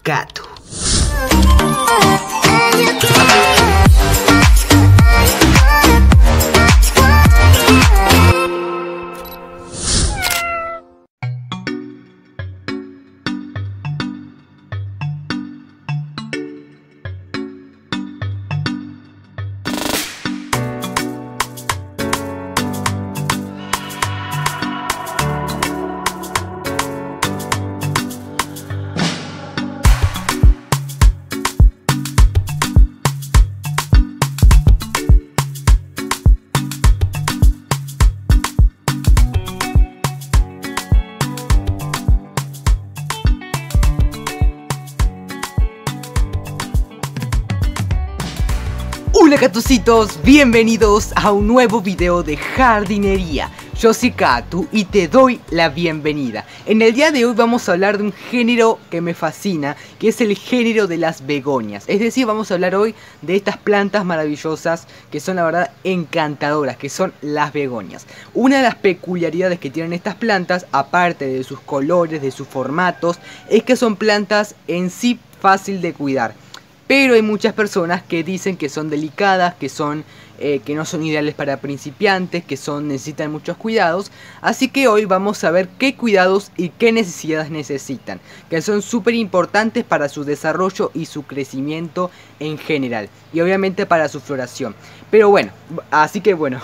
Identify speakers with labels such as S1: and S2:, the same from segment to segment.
S1: Catu. Hola Catucitos, bienvenidos a un nuevo video de jardinería. Yo soy Catu y te doy la bienvenida. En el día de hoy vamos a hablar de un género que me fascina, que es el género de las begonias. Es decir, vamos a hablar hoy de estas plantas maravillosas que son la verdad encantadoras, que son las begonias. Una de las peculiaridades que tienen estas plantas, aparte de sus colores, de sus formatos, es que son plantas en sí fácil de cuidar. Pero hay muchas personas que dicen que son delicadas, que no son ideales para principiantes, que necesitan muchos cuidados. Así que hoy vamos a ver qué cuidados y qué necesidades necesitan, que son súper importantes para su desarrollo y su crecimiento en general. Y obviamente para su floración. Pero bueno, así que bueno,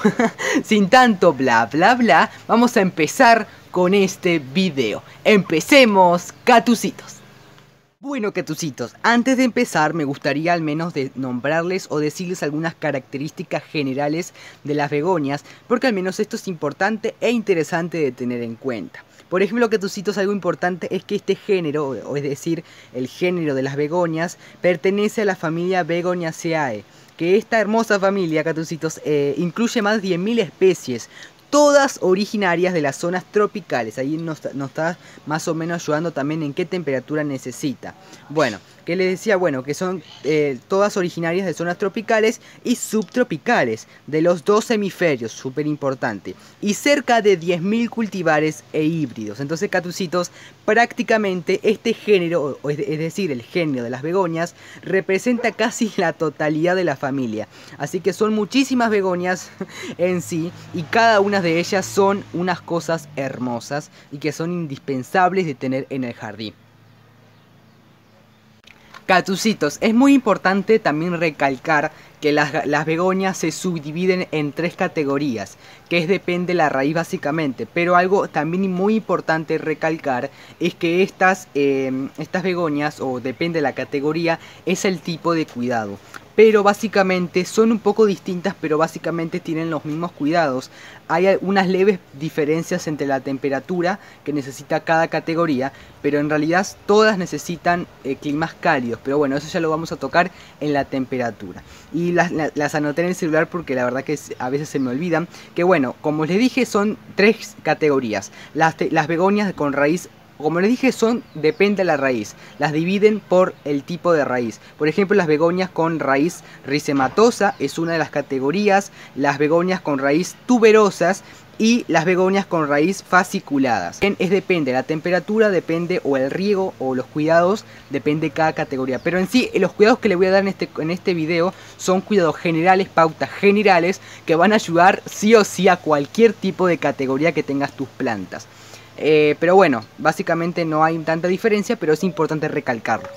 S1: sin tanto bla bla bla, vamos a empezar con este video. Empecemos, Catucitos. Bueno Catucitos, antes de empezar me gustaría al menos nombrarles o decirles algunas características generales de las begonias, porque al menos esto es importante e interesante de tener en cuenta. Por ejemplo Catucitos, algo importante es que este género, o es decir, el género de las begonias, pertenece a la familia Begoniaceae, que esta hermosa familia Catucitos incluye más de 10.000 especies. Todas originarias de las zonas tropicales. Ahí nos está más o menos ayudando también en qué temperatura necesita. Bueno, que les decía, bueno, que son todas originarias de zonas tropicales y subtropicales de los dos hemisferios, súper importante. Y cerca de 10.000 cultivares e híbridos. Entonces, Catucitos, prácticamente este género, es decir, el género de las begonias, representa casi la totalidad de la familia. Así que son muchísimas begonias en sí, y cada una de ellas son unas cosas hermosas y que son indispensables de tener en el jardín. Catucitos, es muy importante también recalcar que las begonias se subdividen en 3 categorías, que depende de la raíz básicamente, pero algo también muy importante recalcar es que estas begonias, o depende de la categoría, es el tipo de cuidado. Pero básicamente son un poco distintas, pero básicamente tienen los mismos cuidados. Hay unas leves diferencias entre la temperatura que necesita cada categoría, pero en realidad todas necesitan climas cálidos. Pero bueno, eso ya lo vamos a tocar en la temperatura. Y las anoté en el celular porque la verdad que a veces se me olvidan. Que bueno, como les dije, son 3 categorías. Las begonias con raíz, como les dije, depende de la raíz. Las dividen por el tipo de raíz. Por ejemplo, las begonias con raíz rizomatosa es una de las categorías. Las begonias con raíz tuberosas y las begonias con raíz fasciculadas. Depende la temperatura, depende o el riego o los cuidados, depende de cada categoría. Pero en sí, los cuidados que les voy a dar en este video son cuidados generales, pautas generales que van a ayudar sí o sí a cualquier tipo de categoría que tengas tus plantas. Pero bueno, básicamente no hay tanta diferencia, pero es importante recalcarlo.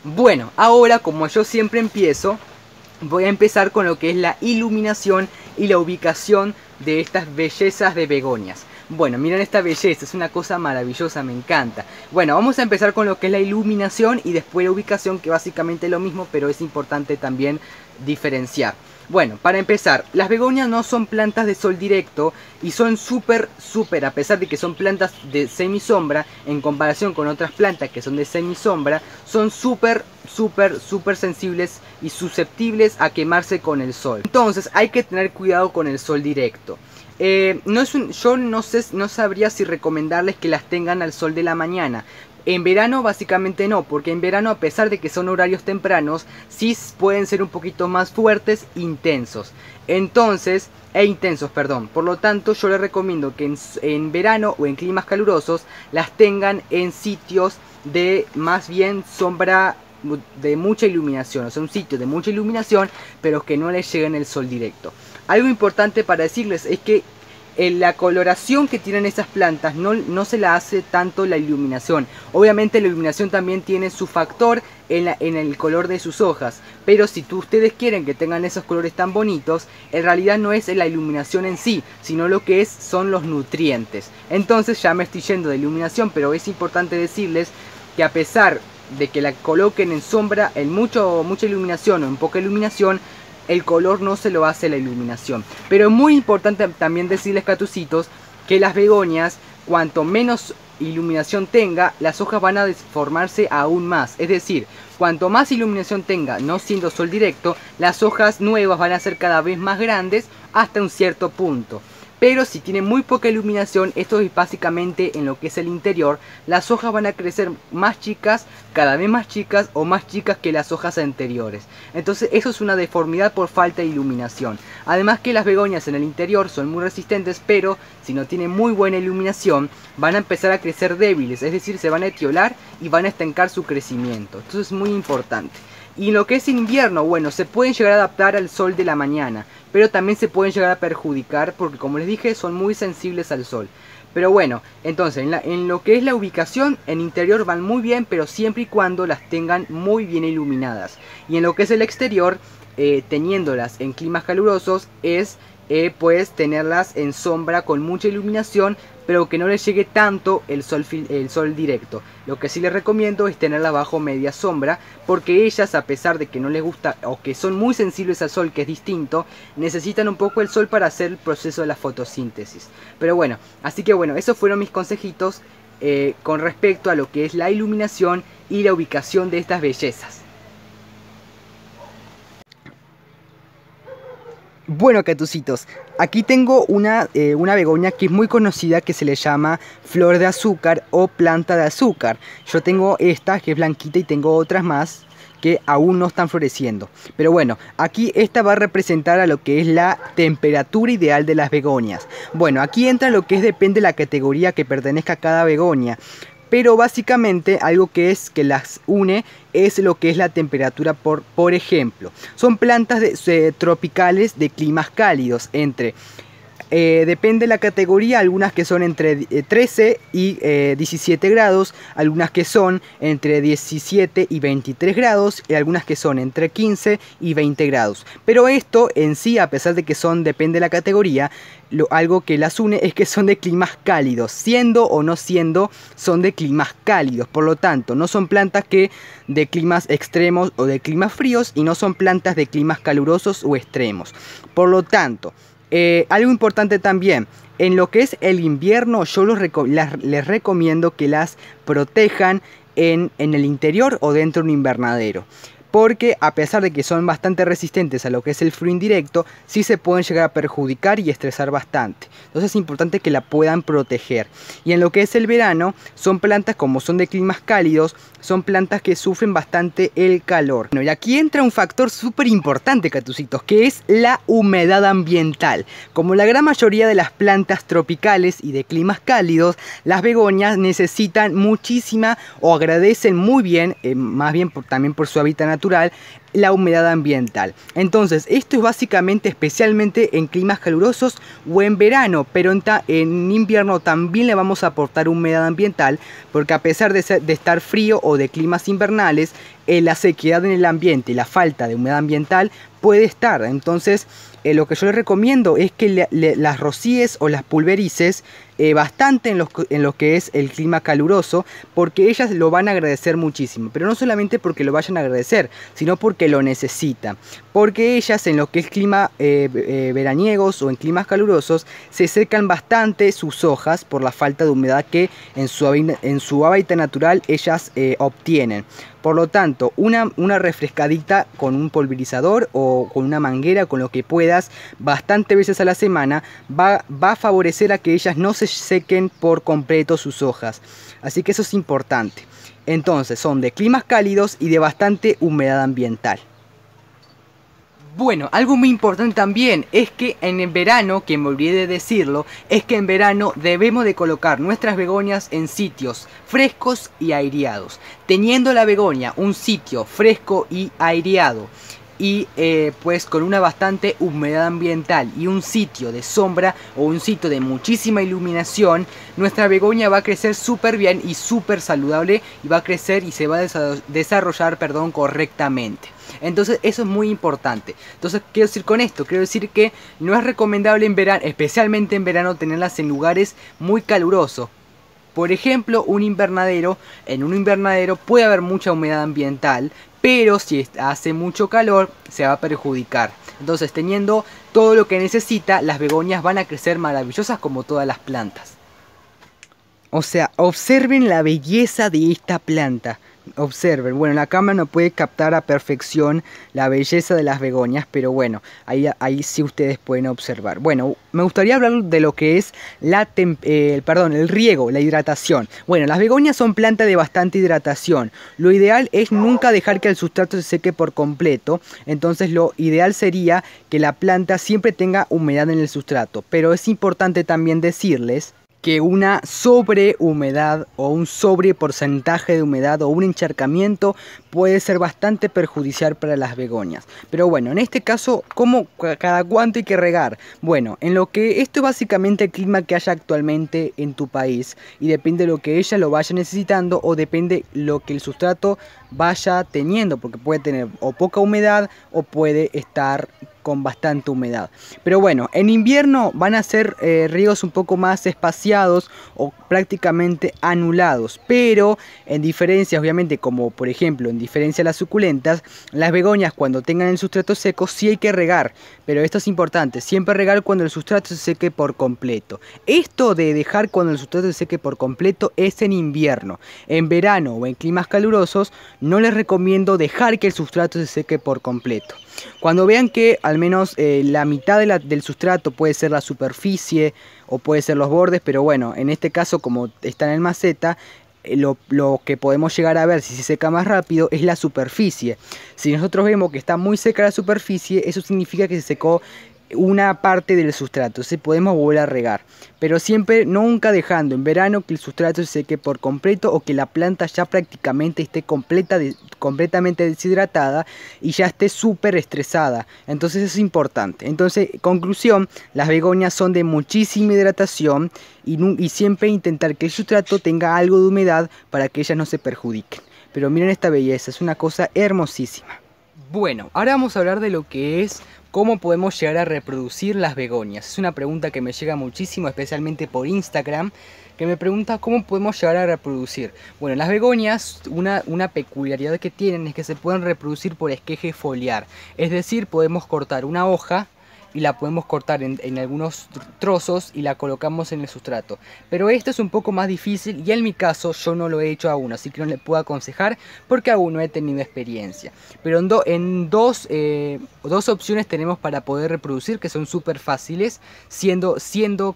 S1: Bueno, ahora como yo siempre empiezo, voy a empezar con lo que es la iluminación y la ubicación de estas bellezas de begonias. Bueno, miren esta belleza, es una cosa maravillosa, me encanta. Bueno, vamos a empezar con lo que es la iluminación y después la ubicación, que básicamente es lo mismo, pero es importante también diferenciar. Bueno, para empezar, las begonias no son plantas de sol directo y son súper, a pesar de que son plantas de semisombra, en comparación con otras plantas que son de semisombra, son súper sensibles y susceptibles a quemarse con el sol. Entonces hay que tener cuidado con el sol directo. Yo no sabría si recomendarles que las tengan al sol de la mañana. En verano básicamente no, porque en verano, a pesar de que son horarios tempranos, sí pueden ser un poquito más fuertes, intensos. Entonces intensos, perdón. Por lo tanto, yo les recomiendo que en verano o en climas calurosos las tengan en sitios de más bien sombra de mucha iluminación, o sea, un sitio de mucha iluminación, pero que no les llegue el sol directo. Algo importante para decirles es que la coloración que tienen esas plantas no se la hace tanto la iluminación. Obviamente la iluminación también tiene su factor en el color de sus hojas, pero si ustedes quieren que tengan esos colores tan bonitos, en realidad no es la iluminación en sí, sino lo que son los nutrientes. Entonces ya me estoy yendo de iluminación, pero es importante decirles que a pesar de que la coloquen en sombra, en mucha iluminación o en poca iluminación, el color no se lo hace la iluminación. Pero es muy importante también decirles, catucitos, que las begonias, cuanto menos iluminación tenga, las hojas van a deformarse aún más. Es decir, cuanto más iluminación tenga, no siendo sol directo, las hojas nuevas van a ser cada vez más grandes hasta un cierto punto. Pero si tiene muy poca iluminación, esto es básicamente en lo que es el interior, las hojas van a crecer más chicas, cada vez más chicas o más chicas que las hojas anteriores. Entonces eso es una deformidad por falta de iluminación. Además que las begonias en el interior son muy resistentes, pero si no tienen muy buena iluminación, van a empezar a crecer débiles, es decir, se van a etiolar y van a estancar su crecimiento. Entonces es muy importante. Y en lo que es invierno, bueno, se pueden llegar a adaptar al sol de la mañana, pero también se pueden llegar a perjudicar porque, como les dije, son muy sensibles al sol. Pero bueno, entonces en lo que es la ubicación, en interior van muy bien, pero siempre y cuando las tengan muy bien iluminadas. Y en lo que es el exterior, teniéndolas en climas calurosos, es pues tenerlas en sombra con mucha iluminación, pero que no les llegue tanto el sol directo. Lo que sí les recomiendo es tenerlas bajo media sombra, porque ellas, a pesar de que no les gusta o que son muy sensibles al sol, que es distinto, necesitan un poco el sol para hacer el proceso de la fotosíntesis. Pero bueno, así que bueno, esos fueron mis consejitos con respecto a lo que es la iluminación y la ubicación de estas bellezas. Bueno, catucitos, aquí tengo una begonia que es muy conocida, que se le llama flor de azúcar o planta de azúcar. Yo tengo esta que es blanquita y tengo otras más que aún no están floreciendo. Pero bueno, aquí esta va a representar a lo que es la temperatura ideal de las begonias. Bueno, aquí entra lo que es, depende de la categoría que pertenezca a cada begonia. Pero básicamente algo que las une es lo que es la temperatura. Por ejemplo, son plantas tropicales de climas cálidos, depende de la categoría, algunas que son entre 13 y 17 grados, algunas que son entre 17 y 23 grados y algunas que son entre 15 y 20 grados. Pero esto en sí, a pesar de que depende de la categoría, algo que las une es que son de climas cálidos, siendo o no siendo, son de climas cálidos. Por lo tanto, no son plantas de climas extremos o de climas fríos, y no son plantas de climas calurosos o extremos. Por lo tanto, algo importante también, en lo que es el invierno, yo les recomiendo que las protejan en el interior o dentro de un invernadero. Porque a pesar de que son bastante resistentes a lo que es el frío indirecto, sí se pueden llegar a perjudicar y estresar bastante. Entonces es importante que la puedan proteger. Y en lo que es el verano, son plantas, como son de climas cálidos, son plantas que sufren bastante el calor. Bueno, y aquí entra un factor súper importante, catucitos, que es la humedad ambiental. Como la gran mayoría de las plantas tropicales y de climas cálidos, las begonias necesitan muchísima, o agradecen muy bien, más bien también por su hábitat natural, la humedad ambiental. Entonces esto es básicamente especialmente en climas calurosos o en verano, pero en invierno también le vamos a aportar humedad ambiental, porque a pesar de estar frío o de climas invernales, la sequedad en el ambiente y la falta de humedad ambiental puede estar. Entonces lo que yo les recomiendo es que las rocíes o las pulverices bastante en lo que es el clima caluroso, porque ellas lo van a agradecer muchísimo. Pero no solamente porque lo vayan a agradecer, sino porque lo necesitan. Porque ellas, en lo que es clima veraniegos o en climas calurosos, se secan bastante sus hojas por la falta de humedad que en su hábitat natural ellas obtienen. Por lo tanto, una refrescadita con un pulverizador o con una manguera, con lo que puedas, bastantes veces a la semana, va a favorecer a que ellas no se sequen por completo sus hojas. Así que eso es importante. Entonces, son de climas cálidos y de bastante humedad ambiental. Bueno, algo muy importante también es que en el verano, que me olvidé de decirlo, es que en verano debemos de colocar nuestras begonias en sitios frescos y aireados. Teniendo la begonia un sitio fresco y aireado y pues con una bastante humedad ambiental y un sitio de sombra o un sitio de muchísima iluminación, nuestra begonia va a crecer súper bien y súper saludable y va a crecer y se va a desarrollar, perdón, correctamente. Entonces eso es muy importante. Entonces, ¿qué quiero decir con esto? Quiero decir que no es recomendable en verano, especialmente en verano, tenerlas en lugares muy calurosos. Por ejemplo, en un invernadero puede haber mucha humedad ambiental, pero si hace mucho calor se va a perjudicar. Entonces, teniendo todo lo que necesita, las begonias van a crecer maravillosas como todas las plantas. O sea, observen la belleza de esta planta. Observen, bueno, la cámara no puede captar a perfección la belleza de las begonias, pero bueno, ahí sí ustedes pueden observar. Bueno, me gustaría hablar de lo que es el riego, la hidratación. Bueno, las begonias son plantas de bastante hidratación. Lo ideal es nunca dejar que el sustrato se seque por completo. Entonces lo ideal sería que la planta siempre tenga humedad en el sustrato. Pero es importante también decirles que una sobrehumedad o un sobreporcentaje de humedad o un encharcamiento puede ser bastante perjudicial para las begonias. Pero bueno, en este caso, cada cuánto hay que regar? Bueno, en lo que esto es básicamente el clima que haya actualmente en tu país y depende de lo que ella lo vaya necesitando o depende lo que el sustrato vaya teniendo, porque puede tener o poca humedad o puede estar con bastante humedad. Pero bueno, en invierno van a ser riegos un poco más espaciados o prácticamente anulados, pero en diferencia, obviamente, como por ejemplo en diferencia a las suculentas, las begonias cuando tengan el sustrato seco sí hay que regar, pero esto es importante, siempre regar cuando el sustrato se seque por completo. Esto de dejar cuando el sustrato se seque por completo es en invierno. En verano o en climas calurosos no les recomiendo dejar que el sustrato se seque por completo. Cuando vean que al menos la mitad del sustrato puede ser la superficie o puede ser los bordes, pero bueno, en este caso como está en maceta, lo que podemos llegar a ver si se seca más rápido es la superficie. Si nosotros vemos que está muy seca la superficie, eso significa que se secó una parte del sustrato, entonces podemos volver a regar, pero siempre nunca dejando en verano que el sustrato se seque por completo o que la planta ya prácticamente esté completamente deshidratada y ya esté súper estresada. Entonces eso es importante. Entonces, conclusión, las begonias son de muchísima hidratación y siempre intentar que el sustrato tenga algo de humedad para que ellas no se perjudiquen. Pero miren esta belleza, es una cosa hermosísima. Bueno, ahora vamos a hablar de lo que es cómo podemos llegar a reproducir las begonias. Es una pregunta que me llega muchísimo, especialmente por Instagram, que me pregunta cómo podemos llegar a reproducir. Bueno, las begonias, una peculiaridad que tienen es que se pueden reproducir por esqueje foliar. Es decir, podemos cortar una hoja y la podemos cortar en algunos trozos y la colocamos en el sustrato. Pero esto es un poco más difícil y en mi caso yo no lo he hecho aún, así que no le puedo aconsejar porque aún no he tenido experiencia. Pero en dos opciones tenemos para poder reproducir que son súper fáciles, siendo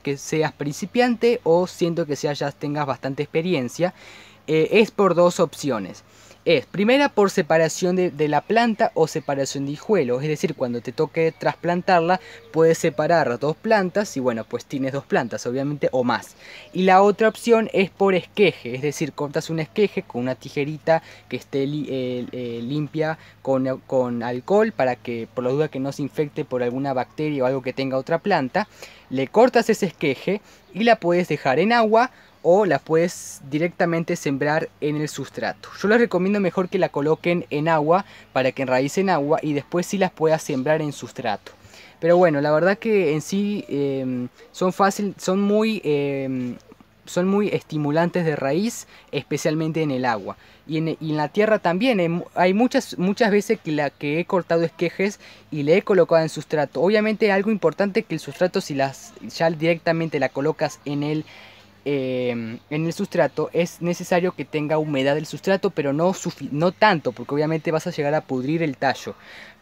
S1: que seas principiante o siendo que ya tengas bastante experiencia. Es por dos opciones. Primera, por separación de la planta o separación de hijuelos, es decir, cuando te toque trasplantarla puedes separar dos plantas y bueno, pues tienes dos plantas obviamente o más. Y la otra opción es por esqueje, es decir, cortas un esqueje con una tijerita que esté limpia con alcohol para que por la duda que no se infecte por alguna bacteria o algo que tenga otra planta, le cortas ese esqueje y la puedes dejar en agua o la puedes directamente sembrar en el sustrato. Yo les recomiendo mejor que la coloquen en agua para que enraícen agua y después sí las puedas sembrar en sustrato. Pero bueno, la verdad que en sí son muy estimulantes de raíz, especialmente en el agua. Y en la tierra también hay muchas veces que he cortado esquejes y le he colocado en sustrato. Obviamente algo importante que el sustrato, si ya directamente la colocas en el sustrato, es necesario que tenga humedad el sustrato, pero no tanto, porque obviamente vas a llegar a pudrir el tallo,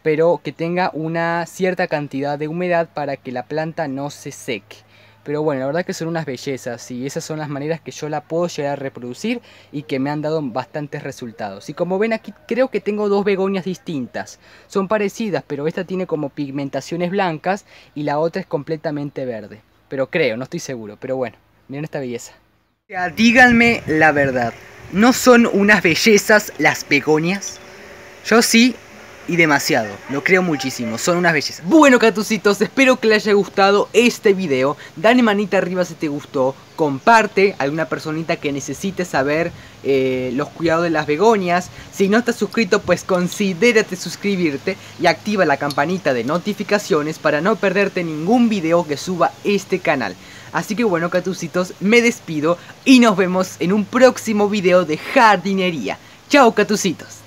S1: pero que tenga una cierta cantidad de humedad para que la planta no se seque. Pero bueno, la verdad que son unas bellezas y esas son las maneras que yo la puedo llegar a reproducir y que me han dado bastantes resultados. Y como ven aquí creo que tengo dos begonias distintas. Son parecidas, pero esta tiene como pigmentaciones blancas y la otra es completamente verde. Pero creo, no estoy seguro, pero bueno, miren esta belleza. Ya, díganme la verdad, ¿no son unas bellezas las begonias? Yo sí, y demasiado, lo creo muchísimo, son unas bellezas. Bueno, catucitos, espero que les haya gustado este video. Dale manita arriba si te gustó, comparte a alguna personita que necesite saber los cuidados de las begonias. Si no estás suscrito, pues considérate suscribirte y activa la campanita de notificaciones para no perderte ningún video que suba este canal. Así que bueno, catucitos, me despido y nos vemos en un próximo video de jardinería. Chao, catucitos.